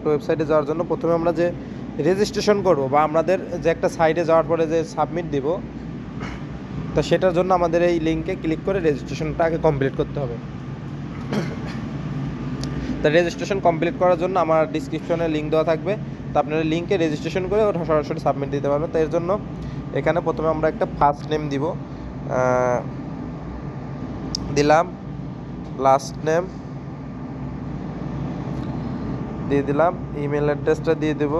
একটা ওয়েবসাইটে যাওয়ার জন্য প্রথমে আমরা যে রেজিস্ট্রেশন করব বা আমাদের যে একটা সাইটে যাওয়ার পরে যে সাবমিট দিব, তো সেটার জন্য আমাদের এই লিঙ্কে ক্লিক করে রেজিস্ট্রেশনটা আগে কমপ্লিট করতে হবে। তা রেজিস্ট্রেশন কমপ্লিট করার জন্য আমার ডিসক্রিপশনে লিঙ্ক দেওয়া থাকবে, তো আপনারা লিঙ্কে রেজিস্ট্রেশন করে ওটা সরাসরি সাবমিট দিতে পারবেন। তো এর জন্য এখানে প্রথমে আমরা একটা ফার্স্ট নেম দিব, দিলাম, লাস্ট নেম দিয়ে দিলাম, ইমেল অ্যাড্রেসটা দিয়ে দেব,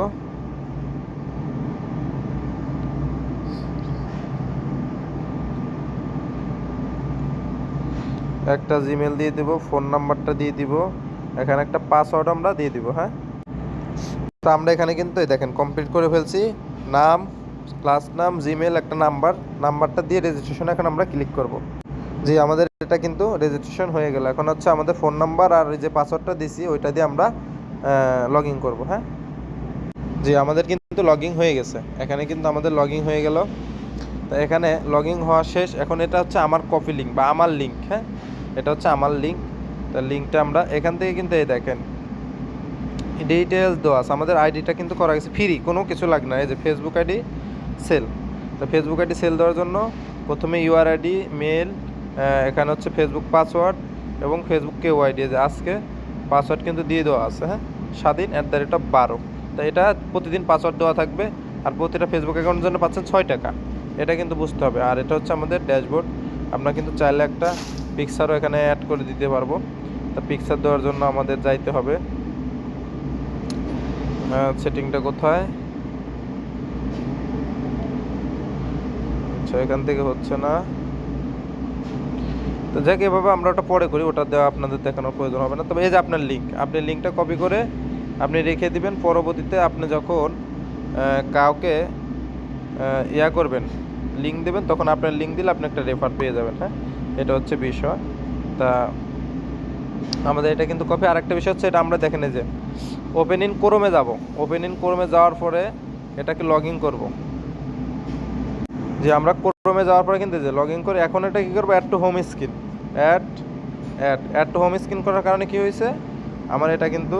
একটা জিমেল দিয়ে দিব, ফোন নাম্বারটা দিয়ে দিব, এখানে একটা পাসওয়ার্ড আমরা দিয়ে দিব। হ্যাঁ, তো আমরা এখানে কিন্তু দেখেন কমপ্লিট করে ফেলছি। নাম, লাস্ট নাম, জিমেল, একটা নাম্বারটা দিয়ে রেজিস্ট্রেশন এখন আমরা ক্লিক করব। জি, আমাদের এটা কিন্তু রেজিস্ট্রেশন হয়ে গেল। এখন হচ্ছে আমাদের ফোন নাম্বার আর যে পাসওয়ার্ডটা দিছি ওইটা দিয়ে আমরা লগ ইন করবো। হ্যাঁ, জি, আমাদের কিন্তু লগ ইন হয়ে গেছে। এখানে কিন্তু আমাদের লগ ইন হয়ে গেল। তো এখানে লগ ইন হওয়া শেষ। এখন এটা হচ্ছে আমার কপি লিঙ্ক বা আমার লিঙ্ক। হ্যাঁ, এটা হচ্ছে আমার লিঙ্ক। তো লিঙ্কটা আমরা এখান থেকে কিন্তু এই দেখেন ডিটেলস দেওয়া আছে। আমাদের আইডিটা কিন্তু করা গেছে ফ্রি, কোনো কিছু লাগে না। এই যে ফেসবুক আইডি সেল। তো ফেসবুক আইডি সেল দেওয়ার জন্য প্রথমে ইউআর আইডি, মেল, এখানে হচ্ছে ফেসবুক পাসওয়ার্ড এবং ফেসবুক কেওয়াইডি, যে আজকে পাসওয়ার্ড কিন্তু দিয়ে দেওয়া আছে। হ্যাঁ, স্বাধীন@12। তো এটা প্রতিদিন পাসওয়ার্ড দেওয়া থাকবে। আর প্রতিটা ফেসবুক অ্যাকাউন্টের জন্য পাচ্ছেন 6 টাকা, এটা কিন্তু বুঝতে হবে। আর এটা হচ্ছে আমাদের ড্যাশবোর্ড। আমরা কিন্তু চাইলে একটা পিকচারও এখানে অ্যাড করে দিতে পারবো। তো পিকচার দেওয়ার জন্য আমাদের যাইতে হবে, সেটিংটা কোথায়, আচ্ছা এখান থেকে হচ্ছে না। তো যাক, এভাবে আমরা ওটা পরে করি, ওটা দেওয়া আপনাদের দেখানোর প্রয়োজন হবে না। তবে এই যে আপনার লিঙ্ক, আপনি লিঙ্কটা কপি করে আপনি রেখে দিবেন। পরবর্তীতে আপনি যখন কাউকে ইয়া করবেন, লিঙ্ক দেবেন, তখন আপনার লিঙ্ক দিলে আপনি একটা রেফার পেয়ে যাবেন। হ্যাঁ, এটা হচ্ছে বিষয়। তা আমাদের এটা কিন্তু কপি। আরেকটা বিষয় হচ্ছে, এটা আমরা দেখেন এই যে ওপেন ইন ক্রোমে যাব। ওপেন ইন ক্রোমে যাওয়ার পরে এটাকে লগ ইন করবো। যে আমরা ক্রোমে যাওয়ার পরে কিন্তু যে লগ ইন করে এখন এটা কী করবো, add to home screen. Add to home screen করার কারণে কি হয়েছে, আমার এটা কিন্তু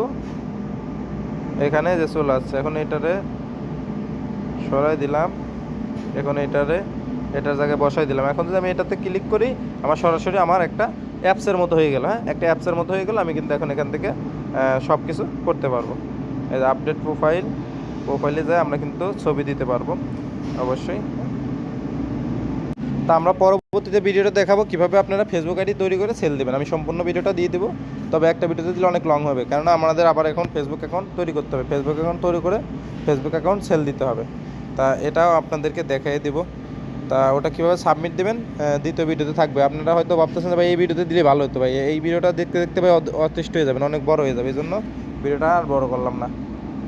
এখানে যে চলে আসছে। এখন এটারে সরাই দিলাম, এখন এটার জায়গায় বসাই দিলাম। এখন যদি আমি এটাতে ক্লিক করি, আমার সরাসরি আমার একটা অ্যাপসের মতো হয়ে গেল। হ্যাঁ, একটা অ্যাপসের মতো হয়ে গেল। আমি কিন্তু এখন এখান থেকে সব কিছু করতে পারবো। এই যে আপডেট প্রোফাইলে যায় আমরা কিন্তু ছবি দিতে পারবো অবশ্যই। তা আমরা পরবর্তীতে ভিডিওটা দেখাবো কীভাবে আপনারা ফেসবুক আইডি তৈরি করে সেল দেবেন। আমি সম্পূর্ণ ভিডিওটা দিয়ে দেবো, তবে একটা ভিডিওতে দিলে অনেক লং হবে, কেননা আমাদের আবার এখন ফেসবুক অ্যাকাউন্ট তৈরি করতে হবে। ফেসবুক অ্যাকাউন্ট তৈরি করে ফেসবুক অ্যাকাউন্ট সেল দিতে হবে। তা এটাও আপনাদেরকে দেখাই দেব। তা ওটা কীভাবে সাবমিট দেবেন দ্বিতীয় ভিডিওতে থাকবে। আপনারা হয়তো ভাবতেছেন যে ভাই এই ভিডিওতে দিলে ভালো হতো, ভাই এই ভিডিওটা দেখতে দেখতে ভাই অতিষ্ঠ হয়ে যাবেন, অনেক বড় হয়ে যাবে। এই জন্য ভিডিওটা আর বড় করলাম না।